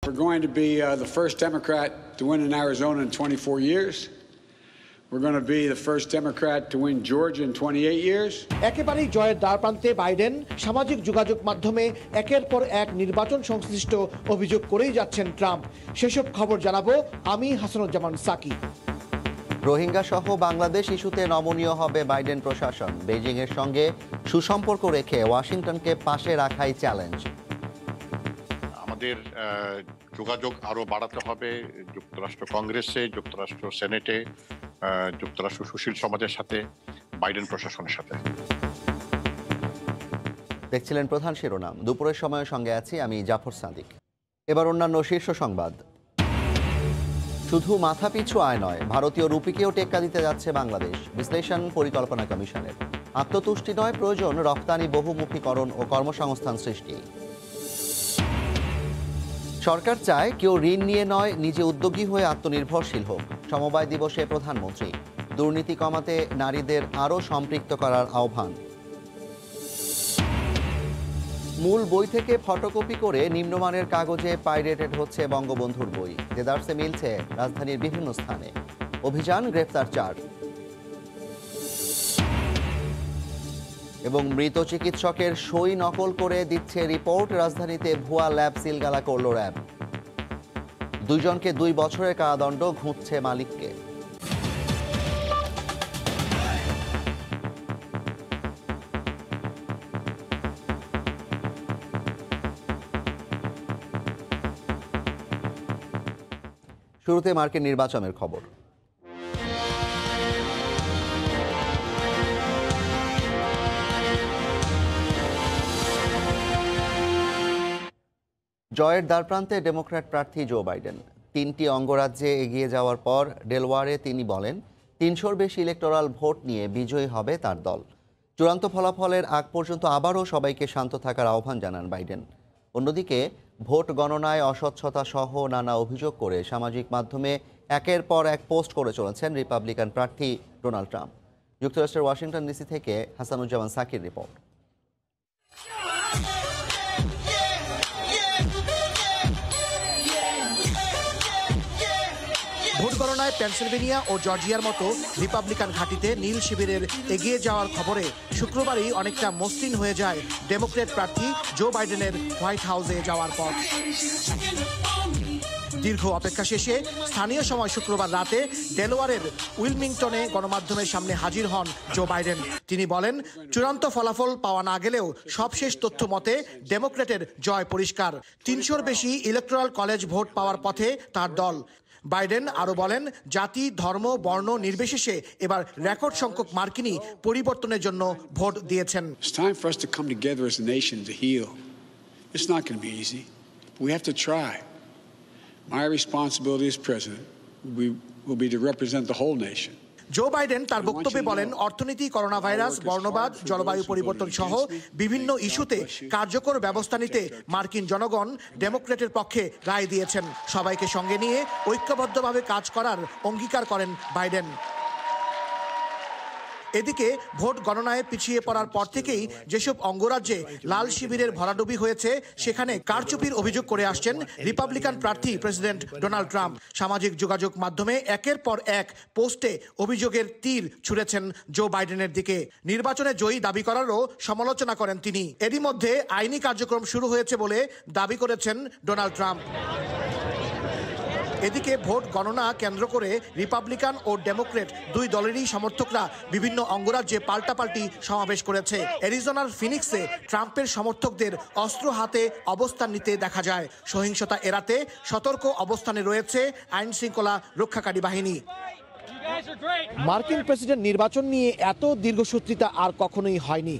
We're going to be the first Democrat to win in Arizona in 24 years. We're going to be the first Democrat to win Georgia in 28 years. একেবারেই জয়ের দ্বারপ্রান্তে Biden সামাজিক যোগাযোগ মাধ্যমে একের পর এক নির্বাচন সংশ্লিষ্ট অভিযোগ করেই যাচ্ছেন ট্রাম্প। সেসব খবর জানাবো আমি হাসানুজ্জামান সাকি। রোহিঙ্গা সহ বাংলাদেশ ইস্যুতে নমনীয় হবে বাইডেন প্রশাসন। বেজিং এর সঙ্গে সুসম্পর্ক রেখে ওয়াশিংটনকে পাশে রাখাই চ্যালেঞ্জ। আমাদের যোগাযোগ আরো বাড়াতে হবে যুক্তরাষ্ট্র কংগ্রেসে, যুক্তরাষ্ট্র সেনেটে, যুক্তরাষ্ট্র সুশীল সমাজের সাথে, বাইডেন প্রশাসনের সাথে। দেখছিলেন প্রধান শিরোনাম। দুপুরের সময়ের সঙ্গে আছি আমি জাফর সাদিক। এবার অন্যান্য শীর্ষ সংবাদ। শুধু মাথাপিছু আয় নয়, ভারতীয় রুপিকেও টেক্কা দিতে যাচ্ছে বাংলাদেশ, বিশ্লেষণ পরিকল্পনা কমিশনের। আত্মতুষ্টি নয়, প্রয়োজন রপ্তানি বহুমুখীকরণ ও কর্মসংস্থান সৃষ্টি। সরকার চায় কেউ ঋণ নিয়ে নয়, নিজে উদ্যোগী হয়ে আত্মনির্ভরশীল হোক। সমবায় দিবসে প্রধানমন্ত্রী। দুর্নীতি কমাতে নারীদের আরও সম্পৃক্ত করার আহ্বান। মূল বই থেকে ফটোকপি করে নিম্নমানের কাগজে পাইরেটেড হচ্ছে বঙ্গবন্ধুর বই। দেদারসে মিলছে রাজধানীর বিভিন্ন স্থানে। অভিযান, গ্রেফতার 4। এবং মৃত চিকিৎসকের সই নকল করে দিচ্ছে রিপোর্ট। রাজধানীতে ভুয়া ল্যাব সিলগালা করল র্যাব। 2 জনকে 2 বছরের কারাদণ্ড, ঘুঁচছে মালিককে। শুরুতে মার্কিন নির্বাচনের খবর। জয়ের দ্বারপ্রান্তে ডেমোক্র্যাট প্রার্থী জো বাইডেন। 3টি অঙ্গরাজ্যে এগিয়ে যাওয়ার পর ডেলওয়ারে তিনি বলেন 300-র বেশি ইলেকটোরাল ভোট নিয়ে বিজয়ী হবে তার দল। চূড়ান্ত ফলাফলের আগ পর্যন্ত আবারও সবাইকে শান্ত থাকার আহ্বান জানান বাইডেন। অন্যদিকে ভোট গণনায় অস্বচ্ছতা সহ নানা অভিযোগ করে সামাজিক মাধ্যমে একের পর এক পোস্ট করে চলেছেন রিপাবলিকান প্রার্থী ডোনাল্ড ট্রাম্প। যুক্তরাষ্ট্রের ওয়াশিংটন ডিসি থেকে হাসানুজ্জামান সাকির রিপোর্ট। ভোট গণনায় পেনসিলভেনিয়া ও জর্জিয়ার মতো রিপাবলিকান ঘাঁটিতে নীল শিবিরের এগিয়ে যাওয়ার খবরে শুক্রবারই অনেকটা মসৃণ হয়ে যায় ডেমোক্র্যাট প্রার্থী জো বাইডেনের হোয়াইট হাউসে যাওয়ার পর। দীর্ঘ অপেক্ষা শেষে স্থানীয় সময় শুক্রবার রাতে ডেলওয়ারের উইলমিংটনে গণমাধ্যমের সামনে হাজির হন জো বাইডেন। তিনি বলেন, চূড়ান্ত ফলাফল পাওয়া না গেলেও সবশেষ তথ্য মতে ডেমোক্র্যাটের জয় পরিষ্কার। 300-র বেশি ইলেকটোরাল কলেজ ভোট পাওয়ার পথে তার দল। বাইডেন আরও বলেন, জাতি, ধর্ম, বর্ণ নির্বিশেষে এবার রেকর্ড সংখ্যক মার্কিনী পরিবর্তনের জন্য ভোট দিয়েছেন। It's time for us to come together as a nation to heal. It's not going to be easy, but we have to try. My responsibility as president will be to represent the whole nation. Joe Biden তার বক্তব্যে বলেন, অর্থনীতি, corona virus, বর্ণবাদ, জলবায়ু পরিবর্তন সহ বিভিন্ন ইস্যুতে কার্যকর ব্যবস্থা নিতে মার্কিন জনগণ ডেমোক্র্যাটের পক্ষে রায় দিয়েছেন। সবাইকে সঙ্গে নিয়ে ঐক্যবদ্ধভাবে কাজ করার অঙ্গীকার করেন বাইডেন। এদিকে ভোট গণনায় পিছিয়ে পড়ার পর থেকেই যেসব অঙ্গরাজ্যে লাল শিবিরের ভরাডুবি হয়েছে সেখানে কারচুপির অভিযোগ করে আসছেন রিপাবলিকান প্রার্থী প্রেসিডেন্ট ডোনাল্ড ট্রাম্প। সামাজিক যোগাযোগ মাধ্যমে একের পর এক পোস্টে অভিযোগের তীর ছুঁড়েছেন জো বাইডেনের দিকে। নির্বাচনে জয়ী দাবি করারও সমালোচনা করেন তিনি। এরই মধ্যে আইনি কার্যক্রম শুরু হয়েছে বলে দাবি করেছেন ডোনাল্ড ট্রাম্প। এদিকে ভোট গণনা কেন্দ্র করে রিপাবলিকান ও ডেমোক্রেট 2 দলেরই সমর্থকরা বিভিন্ন অঙ্গরাজ্যে পাল্টাপাল্টি সমাবেশ করেছে। অ্যারিজোনার ফিনিক্সে ট্রাম্পের সমর্থকদের অস্ত্র হাতে অবস্থান নিতে দেখা যায়। সহিংসতা এড়াতে সতর্ক অবস্থানে রয়েছে আইন শৃঙ্খলা রক্ষাকারী বাহিনী। মার্কিন প্রেসিডেন্ট নির্বাচন নিয়ে এত দীর্ঘসূত্রিতা আর কখনোই হয়নি।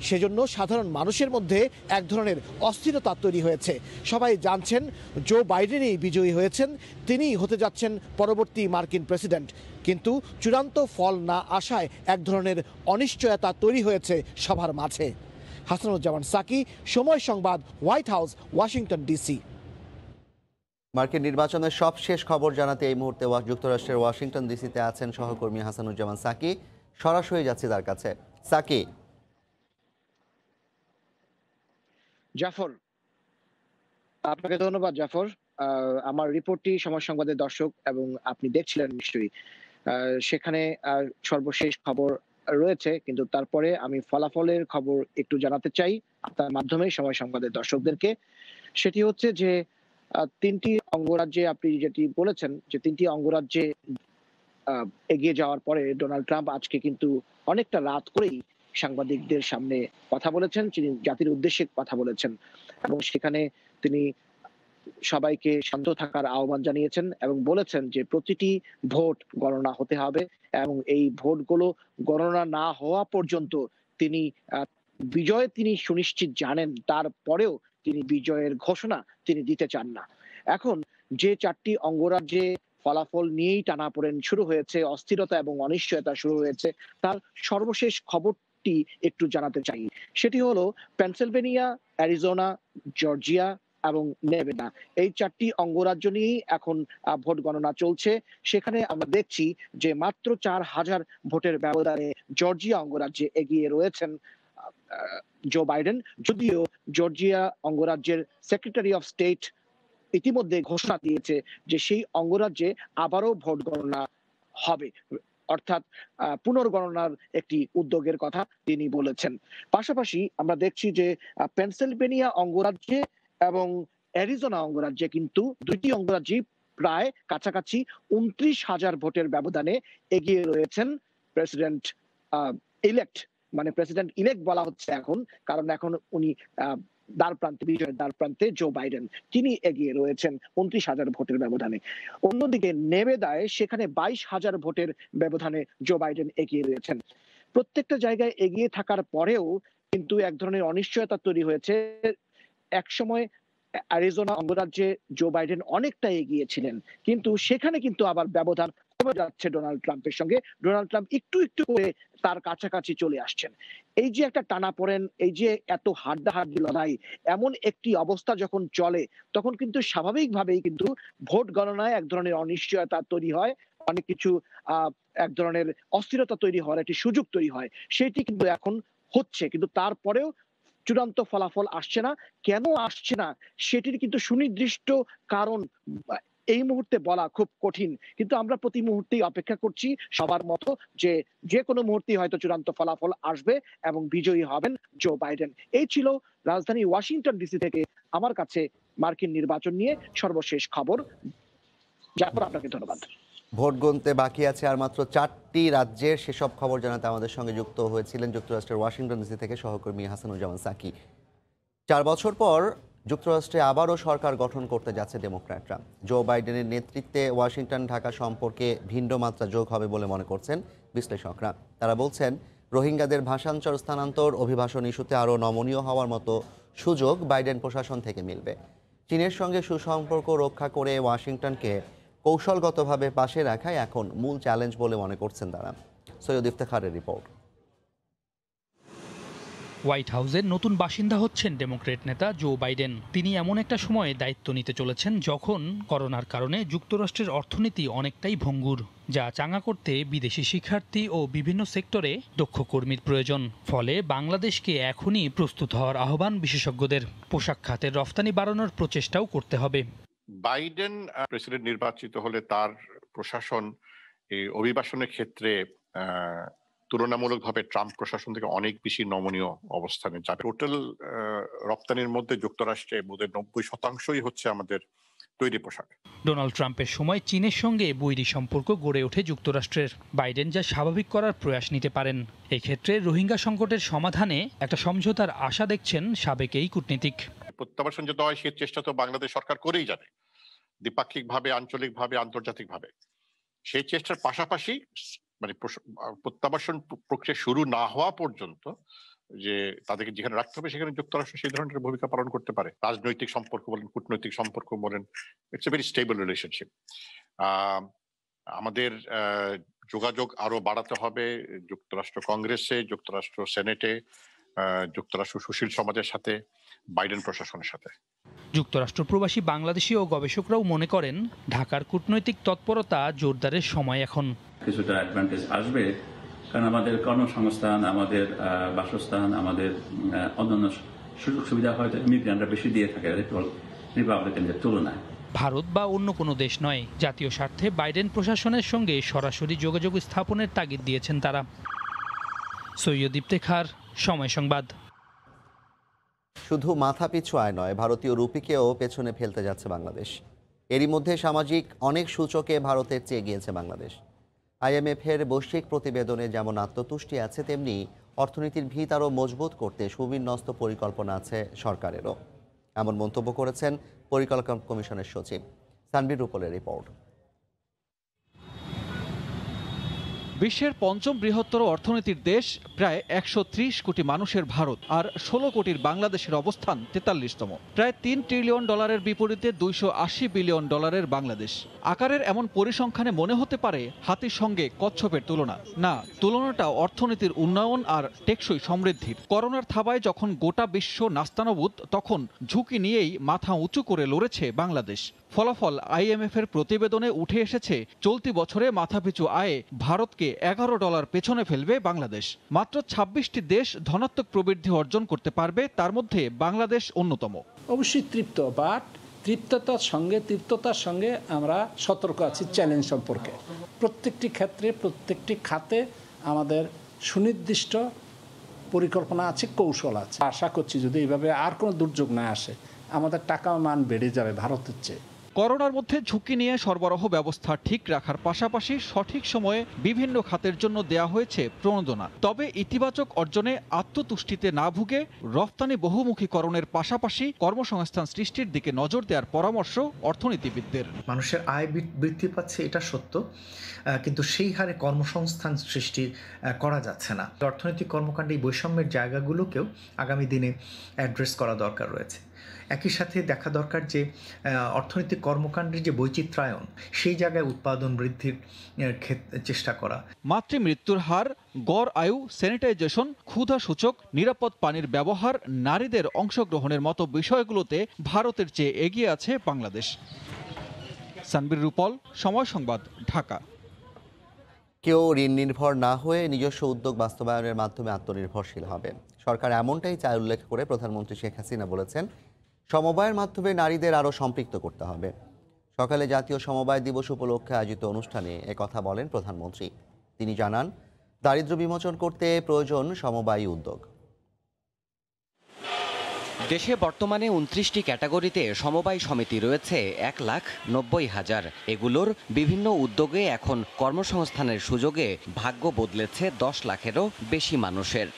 সেজন্য সাধারণ মানুষের মধ্যে এক ধরনের অস্থিরতা তৈরি হয়েছে। সবাই জানছেন জো বাইডেনই বিজয়ী হয়েছেন, তিনিই হতে যাচ্ছেন পরবর্তী মার্কিন প্রেসিডেন্ট। কিন্তু চূড়ান্ত ফল না আসায় এক ধরনের অনিশ্চয়তা তৈরি হয়েছে সবার মাঝে। হাসানুজ্জামান সাকি, সময় সংবাদ, হোয়াইট হাউস, ওয়াশিংটন ডিসি। মার্কিন নির্বাচনের সবশেষ খবর জানাতে এই মুহূর্তে যুক্তরাষ্ট্রের ওয়াশিংটন ডিসিতে আছেন সহকর্মী হাসানুজ্জামান সাকি। সরাসরি যাচ্ছি তার কাছে। সাকি। জাফর, আপনাকে ধন্যবাদ জাফর। আমার রিপোর্টটি সময় সংবাদের দর্শক এবং আপনি দেখছিলেন নিশ্চয়ই। সেখানে সর্বশেষ খবর রয়েছে, কিন্তু তারপরে আমি ফলাফলের খবর একটু জানাতে চাই আপনার মাধ্যমে সময় সংবাদের দর্শকদেরকে। সেটি হচ্ছে যে ৩টি অঙ্গরাজ্যে আপনি যেটি বলেছেন যে ৩টি অঙ্গরাজ্যে এগিয়ে যাওয়ার পরে ডোনাল্ড ট্রাম্প আজকে কিন্তু অনেকটা রাত করেই সাংবাদিকদের সামনে কথা বলেছেন, তিনি জাতির উদ্দেশ্যে কথা বলেছেন এবং সেখানে তিনি সবাইকে শান্ত থাকার আহ্বান জানিয়েছেন এবং বলেছেন যে প্রতিটি ভোট গণনা হতে হবে এবং এই ভোটগুলো গণনা না হওয়া পর্যন্ত তিনি বিজয় তিনি সুনিশ্চিত জানেন, তারপরেও তিনি বিজয়ের ঘোষণা তিনি দিতে চান না। এখন যে 4টি অঙ্গরাজ্যে ফলাফল নিয়েই টানাপোড়েন শুরু হয়েছে, অস্থিরতা এবং অনিশ্চয়তা শুরু হয়েছে, তার সর্বশেষ খবরটি একটু জানাতে চাই। সেটি হলো পেনসিলভেনিয়া, অ্যারিজোনা, জর্জিয়া এবং নেভাদা, এই 4টি অঙ্গরাজ্য নিয়েই এখন ভোট গণনা চলছে। সেখানে আমরা দেখছি যে মাত্র 4,000 ভোটের ব্যবধানে জর্জিয়া অঙ্গরাজ্যে এগিয়ে রয়েছেন জো বাইডেন, যদিও জর্জিয়া অঙ্গরাজ্যের সেক্রেটারি অফ স্টেট ইতিমধ্যে ঘোষণা দিয়েছে যে সেই অঙ্গরাজ্যে আবারও ভোট গণনা হবে, অর্থাৎ পুনর্গণনার একটি উদ্যোগের কথা তিনি বলেছেন। পাশাপাশি আমরা দেখছি যে পেনসিলভেনিয়া অঙ্গরাজ্যে এবং অ্যারিজোনা অঙ্গরাজ্যে কিন্তু 2টি অঙ্গরাজ্যে প্রায় কাছাকাছি 29,000 ভোটের ব্যবধানে এগিয়ে রয়েছেন প্রেসিডেন্ট ইলেক্ট, মানে প্রেসিডেন্ট ইলেক্ট বলা হচ্ছে এখন, কারণ এখন উনি বিজয়ের দ্বার প্রান্তে জো বাইডেন, তিনি এগিয়ে রয়েছেন 29,000 ভোটের ব্যবধানে। অন্যদিকে নেভাদায় সেখানে 22,000 ভোটের ব্যবধানে জো বাইডেন এগিয়ে রয়েছেন। প্রত্যেকটা জায়গায় এগিয়ে থাকার পরেও কিন্তু এক ধরনের অনিশ্চয়তা তৈরি হয়েছে। একসময় অ্যারিজোনা অঙ্গরাজ্যে জো বাইডেন অনেকটা এগিয়ে ছিলেন, কিন্তু সেখানে কিন্তু আবার ব্যবধান কমে যাচ্ছে ডোনাল্ড ট্রাম্পের সঙ্গে। ডোনাল্ড ট্রাম্প একটু একটু করে তার কাছাকাছি চলে আসছেন। এই যে একটা টানাপোড়েন, এই যে এত হাড্ডাহাড্ডি লড়াই, এমন একটি অবস্থা যখন চলে তখন কিন্তু স্বাভাবিকভাবেই কিন্তু ভোট গণনায় এক ধরনের অনিশ্চয়তা তৈরি হয়, অনেক কিছু এক ধরনের অস্থিরতা তৈরি হওয়ার একটি সুযোগ তৈরি হয়। সেটি কিন্তু এখন হচ্ছে, কিন্তু তারপরেও চূড়ান্ত ফলাফল আসছে না। কেন আসছে না সেটির কিন্তু সুনির্দিষ্ট কারণ এই মুহূর্তে বলা খুব কঠিন, কিন্তু আমরা প্রতি মুহূর্তেই অপেক্ষা করছি সবার মতো যে কোনো মুহূর্তেই হয়তো চূড়ান্ত ফলাফল আসবে এবং বিজয়ী হবেন জো বাইডেন। এই ছিল রাজধানী ওয়াশিংটন ডিসি থেকে আমার কাছে মার্কিন নির্বাচন নিয়ে সর্বশেষ খবর। জাফর, আপনাকে ধন্যবাদ। ভোট গণতে বাকি আছে আর মাত্র 4টি রাজ্যের, সেসব খবর জানাতে আমাদের সঙ্গে যুক্ত হয়েছিলেন যুক্তরাষ্ট্রের ওয়াশিংটন ডিসি থেকে সহকর্মী হাসানুজ্জামান সাকি। 4 বছর পর যুক্তরাষ্ট্রে আবারও সরকার গঠন করতে যাচ্ছে ডেমোক্র্যাটরা। জো বাইডেনের নেতৃত্বে ওয়াশিংটন ঢাকা সম্পর্কে ভিন্ন মাত্রা যোগ হবে বলে মনে করছেন বিশ্লেষকরা। তারা বলছেন রোহিঙ্গাদের ভাষান্তর, স্থানান্তর, অভিবাসন ইস্যুতে আরও নমনীয় হওয়ার মতো সুযোগ বাইডেন প্রশাসন থেকে মিলবে। চীনের সঙ্গে সুসম্পর্ক রক্ষা করে ওয়াশিংটনকে কৌশলগতভাবে পাশে রাখাই এখন মূল চ্যালেঞ্জ বলে মনে করছেন তারা। সৈয়দ ইফতেখারের রিপোর্ট। হোয়াইট হাউসের নতুন বাসিন্দা হচ্ছেন ডেমোক্রেট নেতা জো বাইডেন। তিনি এমন একটা সময়ে দায়িত্ব নিতে চলেছেন যখন করোনার কারণে যুক্তরাষ্ট্রের অর্থনীতি অনেকটাই ভঙ্গুর, যা চাঙা করতে বিদেশি শিক্ষার্থী ও বিভিন্ন সেক্টরে দক্ষ কর্মীর প্রয়োজন। ফলে বাংলাদেশকে এখনই প্রস্তুত হওয়ার আহ্বান বিশেষজ্ঞদের। পোশাক খাতের রফতানি বাড়ানোর প্রচেষ্টাও করতে হবে। বাইডেন প্রেসিডেন্ট নির্বাচিত হলে তার প্রশাসন এই অভিবাসনের ক্ষেত্রে তুলনামূলকভাবে ট্রাম্প প্রশাসন থেকে অনেক বেশি নমনীয় অবস্থানে যাবে। টোটাল রপ্তানির মধ্যে যুক্তরাষ্ট্রে বোধহয় 90% হচ্ছে আমাদের তৈরি পোশাক। ডোনাল্ড ট্রাম্পের সময় চীনের সঙ্গে বৈরী সম্পর্ক গড়ে ওঠে যুক্তরাষ্ট্রের। বাইডেন যা স্বাভাবিক করার প্রয়াস নিতে পারেন। এক্ষেত্রে রোহিঙ্গা সংকটের সমাধানে একটা সমঝোতার আশা দেখছেন সাবেক এই কূটনীতিক। প্রত্যাবাসন যেটা হয় সেই চেষ্টা তো বাংলাদেশ সরকার করেই যাবে, দ্বিপাক্ষিকভাবে, আঞ্চলিকভাবে, আন্তর্জাতিকভাবে। সেই চেষ্টার পাশাপাশি মানে প্রত্যাবাসন প্রক্রিয়া শুরু না হওয়া পর্যন্ত যে তাদেরকে যেখানে রাখতে হবে সেখানে যুক্তরাষ্ট্র সেই ধরনের ভূমিকা পালন করতে পারে। রাজনৈতিক সম্পর্ক বলেন, কূটনৈতিক সম্পর্ক বলেন, it's a very stable relationship. আমাদের যোগাযোগ আরো বাড়াতে হবে যুক্তরাষ্ট্র কংগ্রেসে, যুক্তরাষ্ট্র সেনেটে, যুক্তরাষ্ট্র সুশীল সমাজের সাথে, বাইডেন প্রশাসনের সাথে। যুক্তরাষ্ট্র প্রবাসী বাংলাদেশি ও গবেষকরাও মনে করেন ঢাকার কূটনৈতিক তৎপরতা জোরদারের সময় এখন। কিছুটা অ্যাডভান্টেজ আসবে, কারণ আমাদের কর্মসংস্থান, আমাদের বাসস্থান, আমাদের অন্যান্য সুযোগ সুবিধা হয়তো ইমিগ্রেন্টরা বেশি দিয়ে থাকে রিপাবলিকানদের তুলনায়। ভারত বা অন্য কোনো দেশ নয়, জাতীয় স্বার্থে বাইডেন প্রশাসনের সঙ্গে সরাসরি যোগাযোগ স্থাপনের তাগিদ দিয়েছেন তারা। সৈয়দ ইফতেখার, সময় সংবাদ। শুধু মাথাপিছু আয় নয়, ভারতীয় রুপিকেও পেছনে ফেলতে যাচ্ছে বাংলাদেশ। এরই মধ্যে সামাজিক অনেক সূচকে ভারতের চেয়ে এগিয়েছে বাংলাদেশ। IMF-এর বৈশ্বিক প্রতিবেদনে যেমন আত্মতুষ্টি আছে, তেমনি অর্থনীতির ভিত আরও মজবুত করতে সুবিন্যস্ত পরিকল্পনা আছে সরকারেরও। এমন মন্তব্য করেছেন পরিকল্পনা কমিশনের সচিব। সানবির রূপলের রিপোর্ট। বিশ্বের পঞ্চম বৃহত্তর অর্থনীতির দেশ, প্রায় 130 কোটি মানুষের ভারত আর 16 কোটির বাংলাদেশের অবস্থান 43তম। প্রায় $3 ট্রিলিয়ন বিপরীতে $280 বিলিয়ন বাংলাদেশ। আকারের এমন পরিসংখ্যানে মনে হতে পারে হাতির সঙ্গে কচ্ছপের তুলনা। না, তুলনাটা অর্থনীতির উন্নয়ন আর টেকসই সমৃদ্ধির। করোনার থাবায় যখন গোটা বিশ্ব নাস্তানবুদ, তখন ঝুঁকি নিয়েই মাথা উঁচু করে লড়েছে বাংলাদেশ। ফলাফল IMF-এর প্রতিবেদনে উঠে এসেছে, চলতি বছরে মাথাপিছু আয়ে ভারতকে $11 পেছনে ফেলবে বাংলাদেশ। মাত্র 26টি দেশ ধনাত্মক প্রবৃদ্ধি অর্জন করতে পারবে, তার মধ্যে বাংলাদেশ অন্যতম। অবশ্যই তৃপ্ত, বাট তৃপ্ততার সঙ্গে আমরা সতর্ক আছি চ্যালেঞ্জ সম্পর্কে। প্রত্যেকটি ক্ষেত্রে, প্রত্যেকটি খাতে আমাদের সুনির্দিষ্ট পরিকল্পনা আছে, কৌশল আছে। আশা করছি যদি এইভাবে আর কোনো দুর্যোগ না আসে, আমাদের টাকার মান বেড়ে যাবে ভারতের চেয়ে। করোনার মধ্যে ঝুঁকি নিয়ে সরবরাহ ব্যবস্থা ঠিক রাখার পাশাপাশি সঠিক সময়ে বিভিন্ন খাতের জন্য দেয়া হয়েছে প্রণোদনা। তবে ইতিবাচক অর্জনে আত্মতুষ্টিতে না ভুগে রফতানি বহুমুখীকরণের পাশাপাশি কর্মসংস্থান সৃষ্টির দিকে নজর দেওয়ার পরামর্শ অর্থনীতিবিদদের। মানুষের আয় বৃদ্ধি পাচ্ছে, এটা সত্য, কিন্তু সেই হারে কর্মসংস্থান সৃষ্টি করা যাচ্ছে না। অর্থনৈতিক কর্মকাণ্ডে এই বৈষম্যের জায়গাগুলোকেও আগামী দিনে অ্যাড্রেস করা দরকার রয়েছে। একই সাথে দেখা দরকার যে অর্থনৈতিক কর্মকাণ্ডের যে বৈচিত্র্যায়ন, সেই জায়গায় উৎপাদন বৃদ্ধির চেষ্টা করা। মাতৃমৃত্যুর হার, গড় আয়ু, স্যানিটাইজেশন, ক্ষুধা সূচক, নিরাপদ পানির ব্যবহার, নারীদের অংশগ্রহণের মতো বিষয়গুলোতে ভারতের চেয়ে এগিয়ে আছে বাংলাদেশ। সানবির রূপল, সময় সংবাদ, ঢাকা। কেউ ঋণ নির্ভর না হয়ে নিজস্ব উদ্যোগ বাস্তবায়নের মাধ্যমে আত্মনির্ভরশীল হবে। সরকার এমনটাই চায় উল্লেখ করে প্রধানমন্ত্রী শেখ হাসিনা বলেছেন, সমবায়ের মাধ্যমে নারীদের আরও সম্পৃক্ত করতে হবে। সকালে জাতীয় সমবায় দিবস উপলক্ষে আয়োজিত অনুষ্ঠানে একথা বলেন প্রধানমন্ত্রী। তিনি জানান, দারিদ্র্য বিমোচন করতে প্রয়োজন সমবায়ী উদ্যোগ। দেশে বর্তমানে 29টি ক্যাটাগরিতে সমবায় সমিতি রয়েছে 1,90,000। এগুলোর বিভিন্ন উদ্যোগে এখন কর্মসংস্থানের সুযোগে ভাগ্য বদলেছে 10 লাখেরও বেশি মানুষের।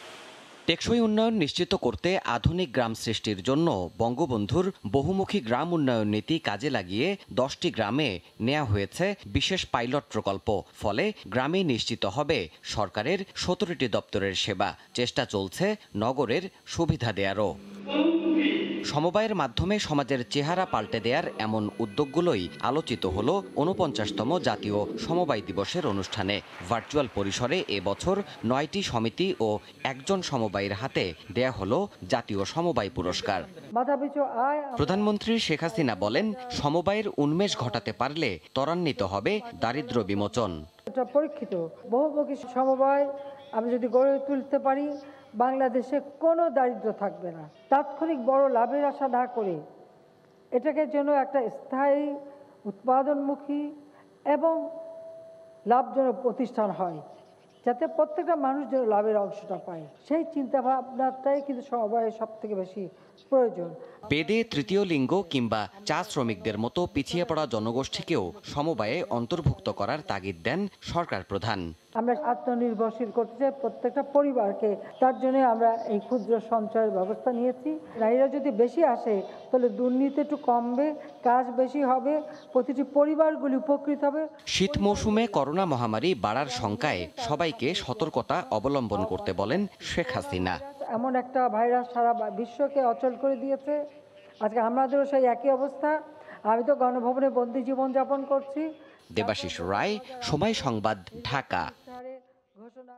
টেকসই উন্নয়ন নিশ্চিত করতে আধুনিক গ্রাম সৃষ্টির জন্য বঙ্গবন্ধুর বহুমুখী গ্রাম উন্নয়ন নীতি কাজে লাগিয়ে 10টি গ্রামে নেওয়া হয়েছে বিশেষ পাইলট প্রকল্প। ফলে গ্রামে নিশ্চিত হবে সরকারের 17টি দপ্তরের সেবা। চেষ্টা চলছে নগরের সুবিধা দেয়ারও। সমবায়ের মাধ্যমে সমাজের চেহারা পাল্টে দেওয়ার এমন উদ্যোগগুলোই আলোচিত হলো 49তম জাতীয় সমবায় দিবসের অনুষ্ঠানে। ভার্চুয়াল পরিসরে এবছর 9টি সমিতি ও 1জন সমবায়ীর হাতে দেয়া হলো জাতীয় সমবায় পুরস্কার। প্রধানমন্ত্রী শেখ হাসিনা বলেন, সমবায়ের উন্মেষ ঘটাতে পারলে ত্বরান্বিত হবে দারিদ্র্য বিমোচন। পরীক্ষিত বহুমুখী সমবায় আমি যদি গড়ে তুলতে পারি, বাংলাদেশে কোনো দারিদ্র্য থাকবে না। তাৎক্ষণিক বড় লাভের আশা না করে এটাকে যেন একটা স্থায়ী, উৎপাদনমুখী এবং লাভজনক প্রতিষ্ঠান হয়, যাতে প্রত্যেকটা মানুষ যেন লাভের অংশটা পায়, সেই চিন্তা ভাবনাটাই কিন্তু সমবায়ের সব থেকে বেশি প্রয়োজন। বেদে তৃতীয় লিঙ্গ কিংবা চা শ্রমিকদের মতো পিছিয়ে পড়া জনগোষ্ঠীকেও সমবায়ে অন্তর্ভুক্ত করার তাগিদ দেন সরকার প্রধান। আমরা আত্মনির্ভরশীল করতে চাই প্রত্যেকটা পরিবারকে। তার জন্য আমরা এই ক্ষুদ্র সঞ্চয়ের ব্যবস্থা নিয়েছি। নারীরা যদি বেশি আসে, তাহলে দুর্নীতি একটু কমবে, কাজ বেশি হবে, প্রতিটি পরিবারগুলি উপকৃত হবে। শীত মৌসুমে করোনা মহামারী বাড়ার শঙ্কায় সবাইকে সতর্কতা অবলম্বন করতে বলেন শেখ হাসিনা। এমন একটা ভাইরাস সারা বিশ্বকে অচল করে দিয়েছে। আজকে আমাদেরও সেই একই অবস্থা। আমি তো গণভবনে বন্দি জীবন যাপন করছি। দেবাশিস রায়, সময় সংবাদ, ঢাকা।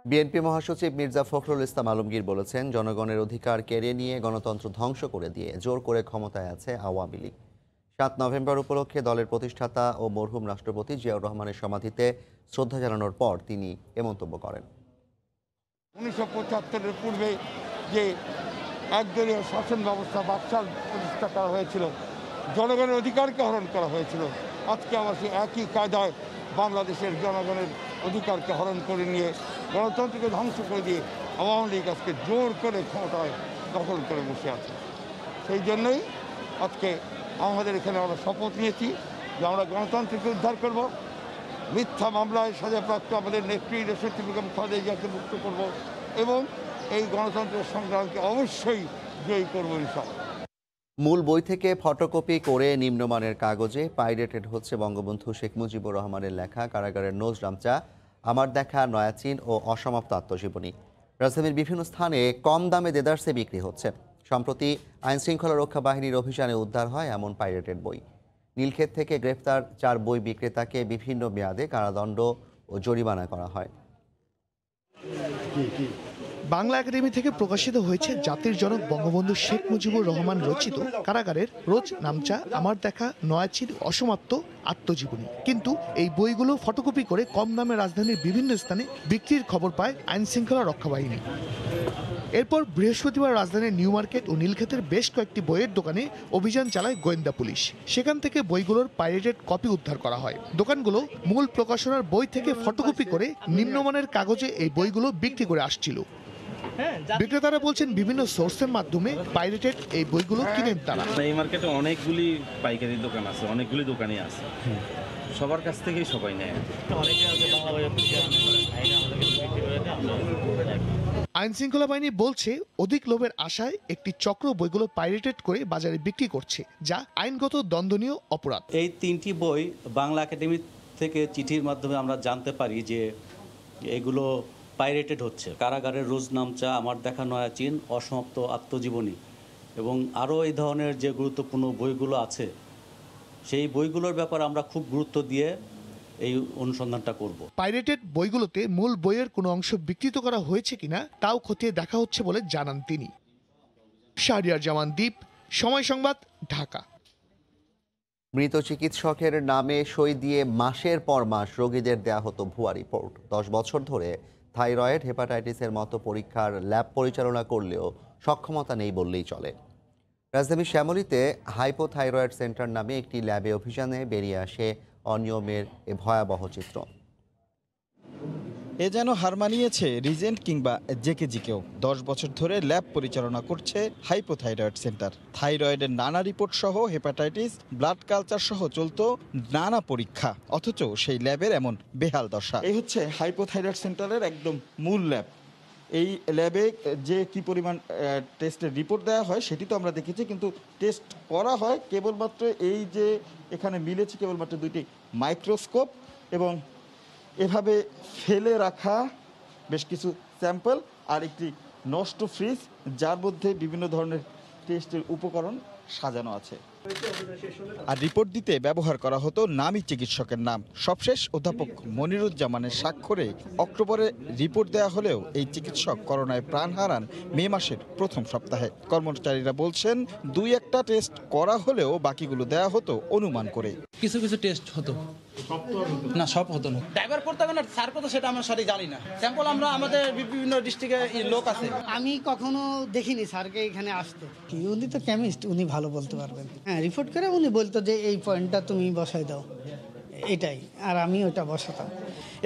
বিএনপি মহাসচিব মির্জা ফখরুল ইসলাম আলমগীর বলেছেন, জনগণের অধিকার কেড়ে নিয়ে গণতন্ত্র ধ্বংস করে দিয়ে জোর করে ক্ষমতায় আছে আওয়ামী লীগ। 7 নভেম্বর উপলক্ষে দলের প্রতিষ্ঠাতা ও মরহুম রাষ্ট্রপতি জিয়াউর রহমানের সমাধিতে শ্রদ্ধা জানানোর পর তিনি এ মন্তব্য করেন। 1975-এর পূর্বে যে একদলীয় শাসন ব্যবস্থা বাকশাল প্রতিষ্ঠা করা হয়েছিল, জনগণের অধিকারকে হরণ করা হয়েছিল, আজকে আবার সেই একই কায়দায় বাংলাদেশের জনগণের অধিকারকে হরণ করে নিয়ে গণতন্ত্রকে ধ্বংস করে দিয়ে আওয়ামী লীগ আজকে জোর করে ক্ষমতায় দখল করে বসে আছে। সেই জন্যই আজকে আমাদের এখানে আমরা শপথ নিয়েছি যে আমরা গণতন্ত্রকে উদ্ধার করব, মিথ্যা মামলায় সাজাপ্রাপ্ত আমাদের নেত্রী দেশনেত্রী বেগম খালেদা জিয়াকে মুক্ত করব এবং এই গণতন্ত্রের সংগ্রামকে অবশ্যই জয়ী করবো ইনশাআল্লাহ। মূল বই থেকে ফটোকপি করে নিম্নমানের কাগজে পাইরেটেড হচ্ছে বঙ্গবন্ধু শেখ মুজিবুর রহমানের লেখা কারাগারের নজরামচা, আমার দেখা, নয়াচীন ও অসমাপ্ত আত্মজীবনী। রাজধানীর বিভিন্ন স্থানে কম দামে দেদারসে বিক্রি হচ্ছে। সম্প্রতি আইনশৃঙ্খলা রক্ষা বাহিনীর অভিযানে উদ্ধার হয় এমন পাইরেটেড বই। নীলক্ষেত থেকে গ্রেফতার 4 বই বিক্রেতাকে বিভিন্ন মেয়াদে কারাদণ্ড ও জরিমানা করা হয়। বাংলা একাডেমি থেকে প্রকাশিত হয়েছে জাতির জনক বঙ্গবন্ধু শেখ মুজিবুর রহমান রচিত কারাগারের রোজ নামচা, আমার দেখা, নয়াচীন, অসমাপ্ত আত্মজীবনী। কিন্তু এই বইগুলো ফটোকপি করে কম দামে রাজধানীর বিভিন্ন স্থানে বিক্রির খবর পায় আইনশৃঙ্খলা রক্ষা বাহিনী। এরপর বৃহস্পতিবার রাজধানীর নিউ মার্কেট ও নীলক্ষেতের বেশ কয়েকটি বইয়ের দোকানে অভিযান চালায় গোয়েন্দা পুলিশ। সেখান থেকে বইগুলোর পাইরেটেড কপি উদ্ধার করা হয়। দোকানগুলো মূল প্রকাশনার বই থেকে ফটোকপি করে নিম্নমানের কাগজে এই বইগুলো বিক্রি করে আসছিল। বিক্রেতারা বলছেন বিভিন্ন সোর্সের মাধ্যমে পাইরেটেড এই বইগুলো কিনেন তারা। এই মার্কেটে অনেকগুলি পাইকারি দোকান আছে, অনেকগুলি দোকানই আছে, সবার কাছ থেকেই সবাই নেয়। আইনশৃঙ্খলা বাহিনী বলছে অধিক লোভের আশায় একটি চক্র বইগুলো পাইরেটেড করে বাজারে বিক্রি করছে, যা আইনগত দণ্ডনীয় অপরাধ। এই 3টি বই বাংলা একাডেমি থেকে চিঠির মাধ্যমে আমরা জানতে পারি যে এগুলো পাইরেটেড হচ্ছে। কারাগারের রোজ নামচা, আমার দেখা, নয়াচীন, অসমাপ্ত আত্মজীবনী এবং আরও এই ধরনের যে গুরুত্বপূর্ণ বইগুলো আছে সেই বইগুলোর ব্যাপারে আমরা খুব গুরুত্ব দিয়ে এই অনুসন্ধানটা করব। পাইরেটেড বইগুলোতে মূল বইয়ের কোনো অংশ বিকৃত করা হয়েছে কিনা তাও খতিয়ে দেখা হচ্ছে বলে জানান তিনি। শাহরিয়ার জামান দ্বীপ, সময় সংবাদ, ঢাকা। মৃত চিকিৎসকের নামে সই দিয়ে মাসের পর মাস রোগীদের দেয়া হতো ভুয়া রিপোর্ট। 10 বছর ধরে থাইরয়েড, হেপাটাইটিসের মতো পরীক্ষার ল্যাব পরিচালনা করলেও সক্ষমতা নেই বললেই চলে। রাজধানীর শ্যামলীতে হাইপোথাইরয়েড সেন্টার নামে একটি ল্যাবে অভিযানে বেরিয়ে আসে অনিয়মের এ ভয়াবহ চিত্র। এ যেন হার মানিয়েছে রিজেন্ট কিংবা জেকেজিকেও। 10 বছর ধরে ল্যাব পরিচালনা করছে হাইপোথাইরয়েড সেন্টার। থাইরয়েডের নানা রিপোর্ট সহ হেপাটাইটিস, ব্লাড কালচার সহ চলতো নানা পরীক্ষা, অথচ সেই ল্যাবের এমন বেহাল দশা। এই হচ্ছে হাইপোথাইরয়েড সেন্টারের একদম মূল ল্যাব। এই ল্যাবে যে কি পরিমাণ টেস্টের রিপোর্ট দেওয়া হয় সেটি তো আমরা দেখেছি, কিন্তু টেস্ট করা হয় কেবলমাত্র এই যে এখানে মিলেছে কেবলমাত্র 2টি মাইক্রোস্কোপ এবং এভাবে ফেলে রাখা বেশ কিছু স্যাম্পল আর একটি নষ্ট ফ্রিজ, যার মধ্যে বিভিন্ন ধরনের টেস্টের উপকরণ সাজানো আছে। আর রিপোর্ট দিতে ব্যবহার করা হতো নামী চিকিৎসকের নাম। সবশেষ অধ্যাপক মনিরুজ্জামানের স্বাক্ষরে অক্টোবরে রিপোর্ট দেওয়া হলেও এই চিকিৎসক করোনায় প্রাণ হারান মে মাসের প্রথম সপ্তাহে। কর্মচারীরা বলছেন 2-1টা টেস্ট করা হলেও বাকিগুলো দেওয়া হতো অনুমান করে। কিছু কিছু টেস্ট হতো না, সব হতো না। ড্রাইভার করতে হবে না, স্যার করতে, সেটা আমরা সঠিক জানি না। স্যাম্পল আমরা আমাদের বিভিন্ন ডিস্ট্রিক্টে লোক আছে। আমি কখনো দেখিনি স্যারকে এখানে আসতে। উনি তো কেমিস্ট, উনি ভালো বলতে পারবেন। হ্যাঁ, রিপোর্ট করে উনি বলতো যে এই পয়েন্টটা তুমি বসাই দাও, এটাই, আর আমি ওটা বসাতাম।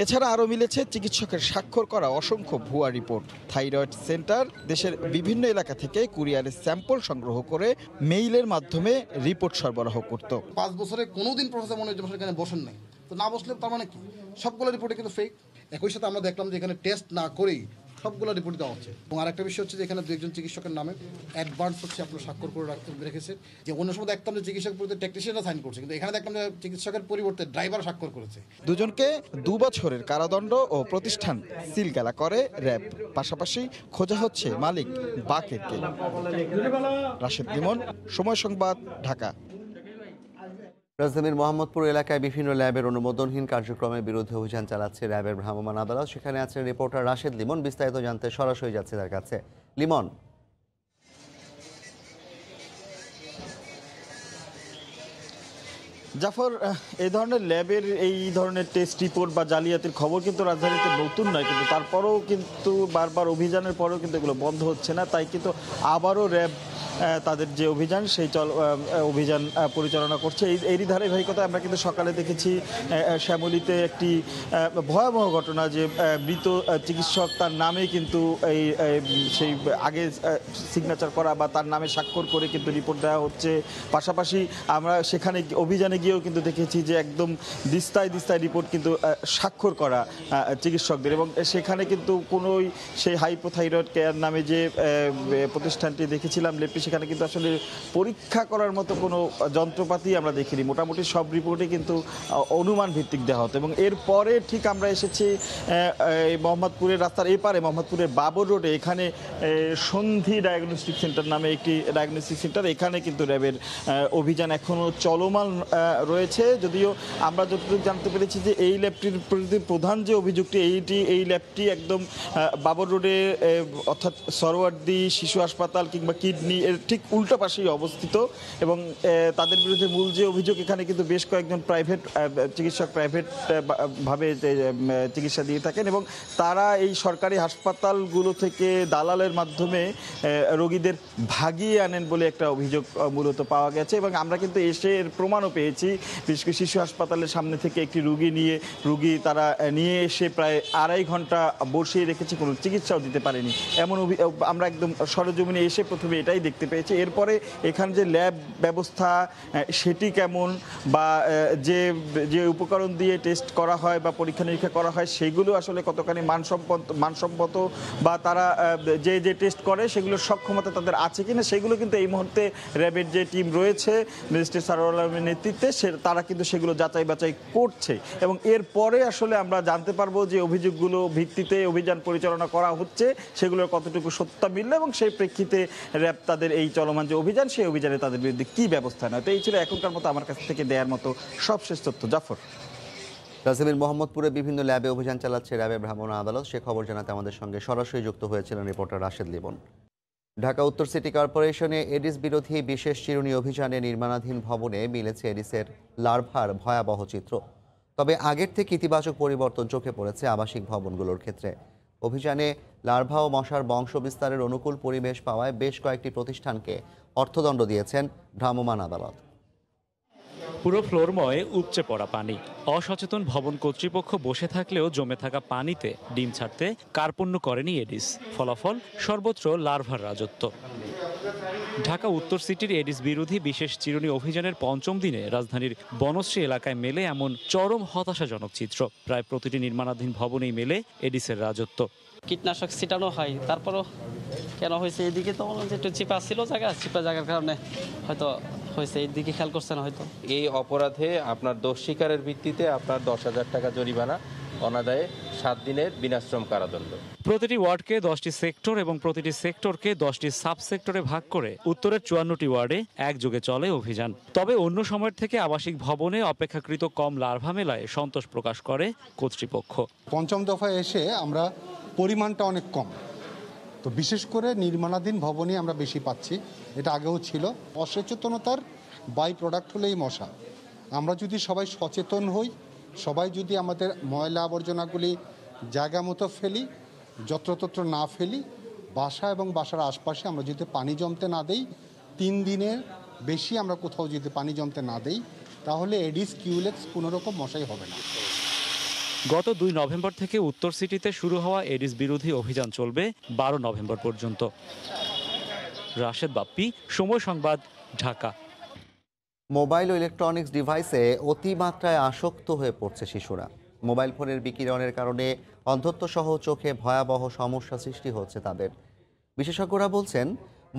এছাড়া আরও মিলেছে চিকিৎসকের স্বাক্ষর করা অসংখ্য ভুয়া রিপোর্ট। থাইরয়েড সেন্টার দেশের বিভিন্ন এলাকা থেকে কুরিয়ারের স্যাম্পল সংগ্রহ করে মেইলের মাধ্যমে রিপোর্ট সরবরাহ করত। 5 বছরে কোনোদিন প্রফেসর মনিরুজ্জামান এখানে বসেন নাই, তো না বসলে তার মানে কি সবগুলো রিপোর্টে কিন্তু ফেক। একই সাথে আমরা দেখলাম যে এখানে টেস্ট না করেই সবগুলো রিপোর্ট দেওয়া হচ্ছে। এবং আরেকটা বিষয় হচ্ছে যে এখানে 2 চিকিৎসকের নামে অ্যাডভান্স হচ্ছে আপনার স্বাক্ষর করে রেখেছে। যে অন্য সময় দেখতাম যে চিকিৎসক পরিবর্তে টেকনিশিয়ানরা সাইন করছে, কিন্তু এখানে দেখলাম যে চিকিৎসকের পরিবর্তে ড্রাইভার স্বাক্ষর করেছে। দুজনকে 2 বছরের কারাদণ্ড ও প্রতিষ্ঠান সিলগালা করে র্যাব। পাশাপাশি খোঁজা হচ্ছে মালিক বাকেরকে। রাশেদ লিমন, সময় সংবাদ, ঢাকা। রাজধানীর মোহাম্মদপুর এলাকায় বিভিন্ন ল্যাবের অনুমোদনহীন কার্যক্রমের বিরুদ্ধে অভিযান চালাচ্ছে র্যাবের ভ্রাম্যমাণ আদালত। সেখানে আছেন রিপোর্টার রাশেদ লিমন। বিস্তারিত জানতে সরাসরি যাচ্ছে তার কাছে। লিমন, জাফর, এই ধরনের ল্যাবের এই ধরনের টেস্ট রিপোর্ট বা জালিয়াতির খবর কিন্তু রাজধানীতে নতুন নয়, কিন্তু তারপরেও কিন্তু বারবার অভিযানের পরেও কিন্তু এগুলো বন্ধ হচ্ছে না। তাই কিন্তু আবারও র্যাব তাদের যে অভিযান সেই অভিযান পরিচালনা করছে। এরই ধারাবাহিকতা আমরা কিন্তু সকালে দেখেছি শ্যামলীতে একটি ভয়াবহ ঘটনা, যে মৃত চিকিৎসক তার নামে কিন্তু সেই আগে সিগনেচার করা বা তার নামে স্বাক্ষর করে কিন্তু রিপোর্ট দেওয়া হচ্ছে। পাশাপাশি আমরা সেখানে অভিযানে গিয়েও কিন্তু দেখেছি যে একদম দিস্তায় রিপোর্ট কিন্তু স্বাক্ষর করা চিকিৎসকদের, এবং সেখানে কিন্তু কোনোই সেই হাইপোথাইরয়েড কেয়ার নামে যে প্রতিষ্ঠানটি দেখেছিলাম লেপটি, সেখানে কিন্তু আসলে পরীক্ষা করার মতো কোনো যন্ত্রপাতি আমরা দেখিনি। মোটামুটি সব রিপোর্টে কিন্তু অনুমান ভিত্তিক দেওয়া হতো। এবং এরপরে ঠিক আমরা এসেছি মোহাম্মদপুরের রাস্তার এপারে, মোহাম্মদপুরের বাবর রোডে, এখানে সন্ধি ডায়াগনস্টিক সেন্টার নামে একটি ডায়াগনস্টিক সেন্টার। এখানে কিন্তু র্যাবের অভিযান এখনও চলমান রয়েছে। যদিও আমরা যতটুকু জানতে পেরেছি যে এই ল্যাবটির প্রধান যে অভিযোগটি, এই ল্যাবটি একদম বাবর রোডে অর্থাৎ সরওয়ার্দী শিশু হাসপাতাল কিংবা কিডনি এর ঠিক উল্টো পাশেই অবস্থিত। এবং তাদের বিরুদ্ধে মূল যে অভিযোগ, এখানে কিন্তু বেশ কয়েকজন প্রাইভেট চিকিৎসক ভাবে চিকিৎসা দিয়ে থাকেন, এবং তারা এই সরকারি হাসপাতালগুলো থেকে দালালের মাধ্যমে রোগীদের ভাগিয়ে আনেন বলে একটা অভিযোগ মূলত পাওয়া গেছে। এবং আমরা কিন্তু এসে এর প্রমাণও পেয়েছি। বিশেষ করে শিশু হাসপাতালের সামনে থেকে একটি রুগী তারা নিয়ে এসে প্রায় 2.5 ঘন্টা বসিয়ে রেখেছে, কোনো চিকিৎসাও দিতে পারেনি। এমন আমরা একদম সরজমিনে এসে প্রথমে এটাই দেখতে পেয়েছি। এরপরে এখানে যে ল্যাব ব্যবস্থা সেটি কেমন, বা যে উপকরণ দিয়ে টেস্ট করা হয় বা পরীক্ষা নিরীক্ষা করা হয় সেগুলো আসলে কতখানি মানসম্মত, বা তারা যে টেস্ট করে সেগুলোর সক্ষমতা তাদের আছে কিনা, সেগুলো কিন্তু এই মুহূর্তে র্যাবের যে টিম রয়েছে ম্যাজিস্ট্রেট সারোয়ার আলমের নেতৃত্বে তারা কিন্তু সেগুলো যাচাই বাছাই করছে। এবং এরপরে আসলে আমরা জানতে পারবো যে অভিযোগগুলো ভিত্তিতে অভিযান পরিচালনা করা হচ্ছে সেগুলোর কতটুকু সত্যতা মিলল, এবং সেই প্রেক্ষিতে র্যাব তাদের এই চলমান যে অভিযান, সেই অভিযানে তাদের বিরুদ্ধে কী ব্যবস্থা নেয়। তো এই ছিল এখনকার মতো আমার কাছ থেকে দেওয়ার মতো সবশেষ তথ্য। জাফর। রাজধানীর মোহাম্মদপুরে বিভিন্ন ল্যাবে অভিযান চালাচ্ছে র্যাবের ভ্রাম্যমাণ আদালত। সে খবর জানাতে আমাদের সঙ্গে সরাসরি যুক্ত হয়েছিলেন রিপোর্টার রাশেদ লিমন। ঢাকা উত্তর সিটি কর্পোরেশনে এডিস বিরোধী বিশেষ চিরুনি অভিযানে নির্মাণাধীন ভবনে মিলেছে এডিসের লার্ভার ভয়াবহ চিত্র। তবে আগের থেকে ইতিবাচক পরিবর্তন চোখে পড়েছে আবাসিক ভবনগুলোর ক্ষেত্রে। অভিযানে লার্ভা ও মশার বংশ বিস্তারের অনুকূল পরিবেশ পাওয়ায় বেশ কয়েকটি প্রতিষ্ঠানকে অর্থদণ্ড দিয়েছেন ভ্রাম্যমাণ আদালত। পুরো ফ্লোরময় উপচে পড়া পানি, অসচেতন ভবন কর্তৃপক্ষ বসে থাকলেও জমে থাকা পানিতে ডিম ছাড়তে কার্পণ্য করেনি এডিস। ফলাফল সর্বত্র লার্ভার রাজত্ব। ঢাকা উত্তর সিটির এডিস বিরোধী বিশেষ চিরুনি অভিযানের 5ম দিনে রাজধানীর বনশ্রী এলাকায় মেলে এমন চরম হতাশাজনক চিত্র। প্রায় প্রতিটি নির্মাণাধীন ভবনেই মেলে এডিসের রাজত্ব। কীটনাশক ছিটানো হয়, তারপরও কেন হয়েছে এদিকে তো একটু চিপা ছিল চিপা জায়গার কারণে হয়তো হয়েছে, এই দিকে খেয়াল করছে না হয়তো। এই অপরাধে আপনার দোষ স্বীকারের ভিত্তিতে আপনার 10,000 টাকা জরিমানা, অনাদায়ে 7 দিনের বিনাশ্রম কারাদণ্ড। প্রতিটি ওয়ার্ডকে 10টি সেক্টর এবং প্রতিটি সেক্টরকে 10টি সাব সেক্টরে ভাগ করে উত্তরের 54টি ওয়ার্ডে একযোগে চলে অভিযান। তবে অন্য সময়ের থেকে আবাসিক ভবনে অপেক্ষাকৃত কম লার্ভা মেলায় সন্তোষ প্রকাশ করে কর্তৃপক্ষ। 5ম দফায় এসে আমরা পরিমাণটা অনেক কম, তো বিশেষ করে নির্মাণাধীন ভবনই আমরা বেশি পাচ্ছি। এটা আগেও ছিল। অসচেতনতার বাই প্রোডাক্ট হলো এই মশা। আমরা যদি সবাই সচেতন হই, সবাই যদি আমাদের ময়লা আবর্জনাগুলি জায়গা মতো ফেলি, যত্রতত্র না ফেলি, বাসা এবং বাসার আশপাশে আমরা যদি পানি জমতে না দেই, 3 দিনের বেশি আমরা কোথাও যদি পানি জমতে না দেই, তাহলে এডিস কিউলেক্স কোনো রকম মশাই হবে না। গত 2 নভেম্বর থেকে উত্তর সিটিতে শুরু হওয়া এডিস বিরোধী অভিযান চলবে 12 নভেম্বর পর্যন্ত। রাশেদ বাপ্পি, সময় সংবাদ, ঢাকা। মোবাইল ও ইলেকট্রনিক্স ডিভাইসে অতিমাত্রায় আসক্ত হয়ে পড়ছে শিশুরা। মোবাইল ফোনের বিকিরণের কারণে অন্ধত্ব সহ চোখে ভয়াবহ সমস্যা সৃষ্টি হচ্ছে তাদের। বিশেষজ্ঞরা বলছেন,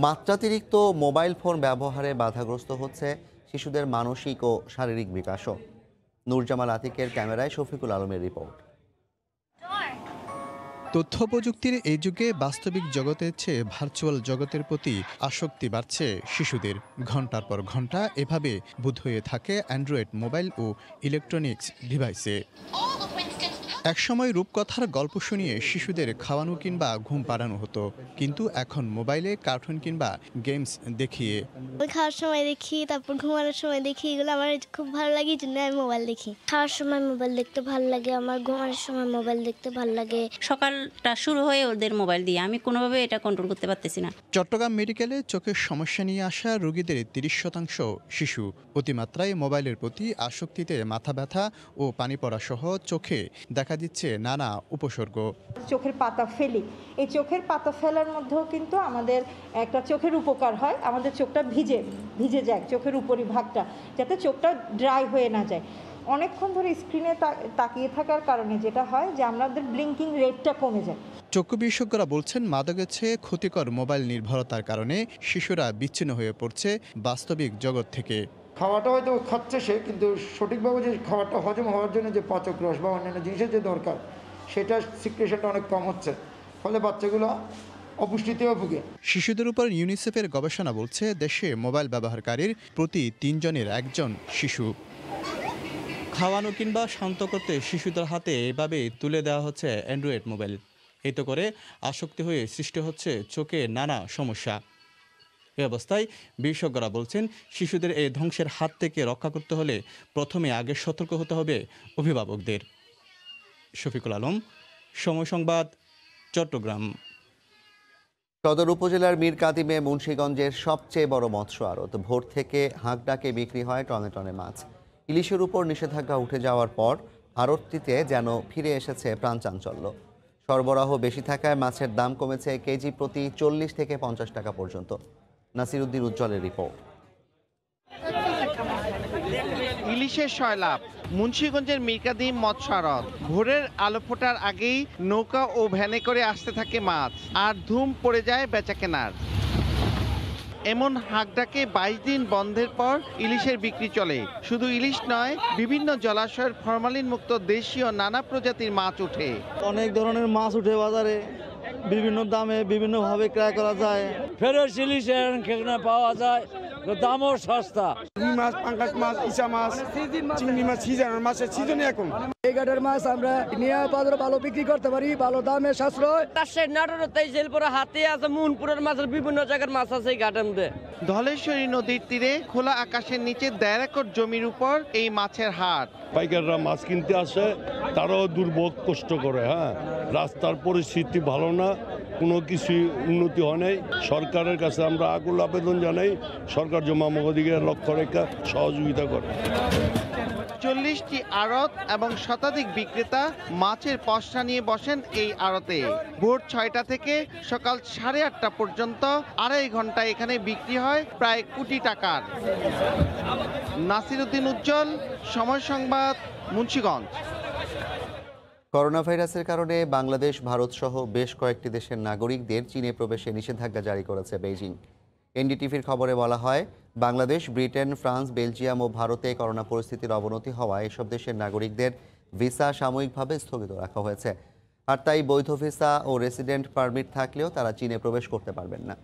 মাত্রাতিরিক্ত মোবাইল ফোন ব্যবহারে বাধাগ্রস্ত হচ্ছে শিশুদের মানসিক ও শারীরিক বিকাশও। নূরজামাল আতিকের ক্যামেরায় শফিকুল আলমের রিপোর্ট। তথ্য প্রযুক্তির এই যুগে বাস্তবিক জগতের চেয়ে ভার্চুয়াল জগতের প্রতি আসক্তি বাড়ছে শিশুদের। ঘন্টার পর ঘন্টা এভাবে বুঁদ হয়ে থাকে অ্যান্ড্রয়েড মোবাইল ও ইলেকট্রনিক্স ডিভাইসে। একসময় রূপকথার গল্প শুনিয়ে শিশুদের খাওয়ানো কিংবা ঘুম পাড়ানো হতো, কিন্তু এখন মোবাইলে কার্টুন কিংবা গেমস দেখিয়ে খাওয়ার সময় দেখি, তারপর ঘুমানোর সময় দেখি, এগুলো আমার খুব ভালো লাগে, এই জন্য আমি মোবাইল দেখি। খাওয়ার সময় মোবাইল দেখতে ভালো লাগে, আমার ঘুমানোর সময় মোবাইল দেখতে ভালো লাগে। সকালটা শুরু হয়ে ওদের মোবাইল দিয়ে আমি কোনোভাবে এটা কন্ট্রোল করতে পারতেছি না। চট্টগ্রাম মেডিকেলে চোখের সমস্যা নিয়ে আসা রোগীদের 30% শিশু। অতিমাত্রায় মোবাইলের প্রতি আসক্তিতে মাথা ব্যথা ও পানি পড়া সহ চোখে দেখা দিচ্ছে নানা উপসর্গ। চোখের পাতা ফেলি, এই চোখের পাতা ফেলার মধ্যেও কিন্তু আমাদের একটা চোখের উপকার হয়, আমাদের চোখটা ভিজে যায়, চোখের উপরি ভাগটা, যাতে চোখটা ড্রাই হয়ে না যায়। অনেকক্ষণ ধরে স্ক্রিনে তাকিয়ে থাকার কারণে যেটা হয় যে আমাদের ব্লিঙ্কিং রেটটা কমে যায়। চক্ষু বিশেষজ্ঞরা বলছেন, মাদকের চেয়ে ক্ষতিকর মোবাইল নির্ভরতার কারণে শিশুরা বিচ্ছিন্ন হয়ে পড়ছে বাস্তবিক জগৎ থেকে। খাওয়াটা হয়তো খাচ্ছে সে, কিন্তু সঠিকভাবে যে খাবারটা হজম হওয়ার জন্য যে পাচক রস বা অন্যান্য জিনিসের যে দরকার, সেটা সিক্রেশনটা অনেক কম হচ্ছে, ফলে বাচ্চাগুলো অপুষ্টিতেও ভুগে। শিশুদের উপর ইউনিসেফের গবেষণা বলছে, দেশে মোবাইল ব্যবহারকারীর প্রতি 3 জনের 1 জন শিশু। খাওয়ানো কিংবা শান্ত করতে শিশুদের হাতে এভাবে তুলে দেওয়া হচ্ছে অ্যান্ড্রয়েড মোবাইল। এতে করে আসক্তি হয়ে সৃষ্টি হচ্ছে চোখে নানা সমস্যা। এ অবস্থায় বিশেষজ্ঞরা বলছেন, শিশুদের এই ধ্বংসের হাত থেকে রক্ষা করতে হলে প্রথমে আগে সতর্ক হতে হবে অভিভাবকদের। শফিকুল আলম, সময় সংবাদ, চট্টগ্রাম। সদর উপজেলার মীর কাদিমে মুন্সিগঞ্জের সবচেয়ে বড় মৎস্য আড়ত। ভোর থেকে হাঁকডাকে বিক্রি হয় টনে টনে মাছ। ইলিশের উপর নিষেধাজ্ঞা উঠে যাওয়ার পর আড়তটিতে যেন ফিরে এসেছে প্রাণচাঞ্চল্য। সরবরাহ বেশি থাকায় মাছের দাম কমেছে কেজি প্রতি 40 থেকে 50 টাকা পর্যন্ত। নাসিরউদ্দিন উজ্জ্বলের রিপোর্ট। ইলিশের সয়লাভ মুন্সিগঞ্জের মীর কাদিম মৎস্য আড়ত। ভোরের আলো ফোটার আগেই নৌকা ও ভ্যানে করে আসতে থাকে মাছ, আর ধুম পড়ে যায় বেচাকেনার। এমন হাঁকডাকে 22 দিন বন্ধের পর ইলিশের বিক্রি চলে। শুধু ইলিশ নয়, বিভিন্ন জলাশয়ের ফরমালিন মুক্ত দেশীয় নানা প্রজাতির মাছ ওঠে। অনেক ধরনের মাছ উঠে বাজারে, বিভিন্ন দামে বিভিন্নভাবে ক্রয় করা যায়। ফ্রেশ ইলিশ পাওয়া যায়, দামও সস্তা। রুই মাছ, পাঙ্গাস মাছ, ইচা মাছ, চিংড়ি মাছ, সিজনের মাছের সিজনে এখন এই ঘাটের মাছ আমরা নিয়ে বাজারে ভালো বিক্রি করতে পারি, ভালো দামে সাশ্রয়। রাজশাহী নাটোরের তেইশেলপুরে হাতে আছে, মুনপুরের মাছের বিভিন্ন জায়গার মাছ আছে এই ঘাটের মধ্যে। ধলেশ্বরী নদীর তীরে খোলা আকাশের নিচে 1.5 একর জমির উপর এই মাছের হাট। পাইকাররা মাছ কিনতে আসে, তারাও দুর্ভোগ কষ্ট করে। রাস্তার পরিস্থিতি ভালো না, কোনো কিছু উন্নতি হয় নাই। সরকারের কাছে আমরা আকুল আবেদন জানাই, সরকার জমামদিকে লক্ষ্য রেখা সহযোগিতা করে। 40টি আড়ত এবং শতাধিক বিক্রেতা মাছের পসরা নিয়ে বসেন এই আড়তে। ভোর 6টা থেকে সকাল 8:30 পর্যন্ত 2.5 ঘন্টায় এখানে বিক্রি হয় প্রায় কোটি টাকার। নাসিরউদ্দিন উজ্জ্বল, সময় সংবাদ, মুন্সিগঞ্জ। করোনা ভাইরাসের কারণে বাংলাদেশ, ভারত সহ বেশ কয়েকটি দেশের নাগরিকদের চীনে প্রবেশে নিষেধাজ্ঞা জারি করেছে বেইজিং। এনডিটিভির খবরে বলা হয়, বাংলাদেশ, ব্রিটেন, ফ্রান্স, বেলজিয়াম ও ভারতে করোনা পরিস্থিতির অবনতি হওয়ায় এসব দেশের নাগরিকদের ভিসা সাময়িকভাবে স্থগিত রাখা হয়েছে। আর তাই বৈধ ভিসা ও রেসিডেন্ট পারমিট থাকলেও তারা চীনে প্রবেশ করতে পারবেন না।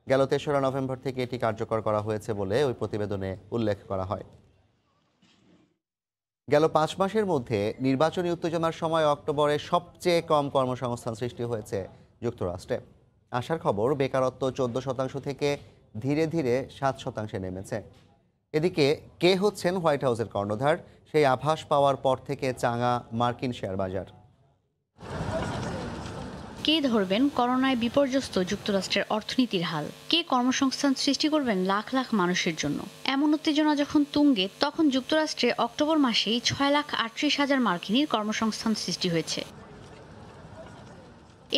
গেল 3রা নভেম্বর থেকে এটি কার্যকর করা হয়েছে বলে ওই প্রতিবেদনে উল্লেখ করা হয়। গেল 5 মাসের মধ্যে নির্বাচনী উত্তেজনার সময় অক্টোবরে সবচেয়ে কম কর্মসংস্থান সৃষ্টি হয়েছে যুক্তরাষ্ট্রে। আসার খবর, বেকারত্ব 14% থেকে ধীরে ধীরে 7% নেমেছে। এদিকে কে হচ্ছেন হোয়াইট হাউসের কর্ণধার, সেই আভাস পাওয়ার পর থেকে চাঙা মার্কিন শেয়ার বাজার। কে ধরবেন করোনায় বিপর্যস্ত যুক্তরাষ্ট্রের অর্থনীতির হাল? কে কর্মসংস্থান সৃষ্টি করবেন লাখ লাখ মানুষের জন্য? এমন উত্তেজনা যখন তুঙ্গে, তখন যুক্তরাষ্ট্রে অক্টোবর মাসেই 6,38,000 মার্কিনীর কর্মসংস্থান সৃষ্টি হয়েছে।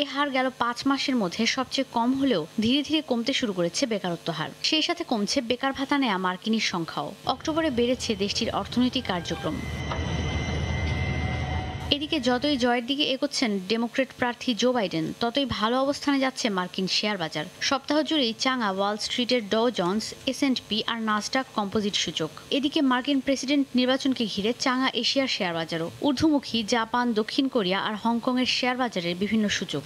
এ হার গেল 5 মাসের মধ্যে সবচেয়ে কম হলেও ধীরে ধীরে কমতে শুরু করেছে বেকারত্ব হার। সেই সাথে কমছে বেকার ভাতা নেয়া মার্কিনীর সংখ্যাও। অক্টোবরে বেড়েছে দেশটির অর্থনৈতিক কার্যক্রম। এদিকে যতই জয়ের দিকে এগোচ্ছেন ডেমোক্রেট প্রার্থী জো বাইডেন, ততই ভালো অবস্থানে যাচ্ছে মার্কিন শেয়ার বাজার। সপ্তাহ জুড়েই চাঙা ওয়াল স্ট্রিটের ডো জন্স, S&P আর নাসডাক কম্পোজিট সূচক। এদিকে মার্কিন প্রেসিডেন্ট নির্বাচনকে ঘিরে চাঙা এশিয়ার শেয়ার বাজারও। ঊর্ধ্বমুখী জাপান, দক্ষিণ কোরিয়া আর হংকংয়ের শেয়ার বাজারের বিভিন্ন সূচক।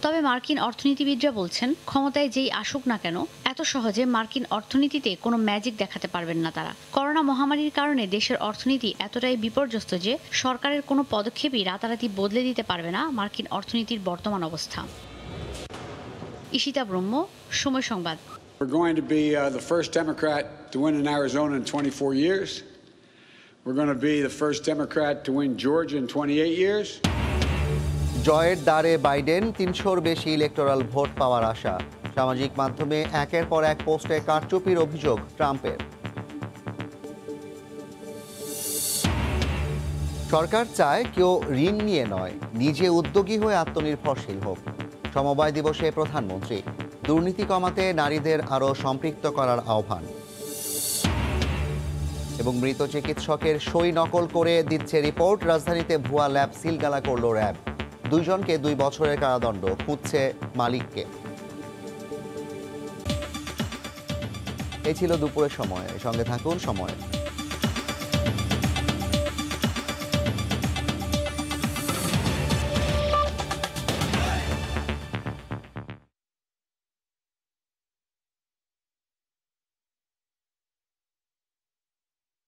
তবে মার্কিন অর্থনীতিবিদরা বলছেন ক্ষমতায় যেই আসুক না কেন এত সহজে মার্কিন অর্থনীতিতে কোনো ম্যাজিক দেখাতে পারবেন না তারা। করোনা মহামারীর কারণে দেশের অর্থনীতি এতটাই বিপর্যস্ত যে সরকারের কোনো পদক্ষেপই রাতারাতি বদলে দিতে পারবে না মার্কিন অর্থনীতির বর্তমান অবস্থা। ঈশিতা ব্রহ্ম, সময় সংবাদ। We're going to be the first Democrat to win in Arizona in 24 years. We're going to be the first Democrat to win Georgia in 28 years. জয়ের দ্বারে বাইডেন, ৩০০-র বেশি ইলেকটোরাল ভোট পাওয়ার আশা। সামাজিক মাধ্যমে একের পর এক পোস্টে কারচুপির অভিযোগ ট্রাম্পের। সরকার চায় কেউ ঋণ নিয়ে নয়, নিজে উদ্যোগী হয়ে আত্মনির্ভরশীল হোক। সমবায় দিবসে প্রধানমন্ত্রী দুর্নীতি কমাতে নারীদের আরও সম্পৃক্ত করার আহ্বান। এবং মৃত চিকিৎসকের সই নকল করে দিচ্ছে রিপোর্ট। রাজধানীতে ভুয়া ল্যাব সিলগালা করল র্যাব। 2 জনকে 2 বছরের কারাদণ্ড, খুঁজছে মালিককে। এই ছিল দুপুরের সময়। সঙ্গে থাকুন সময়।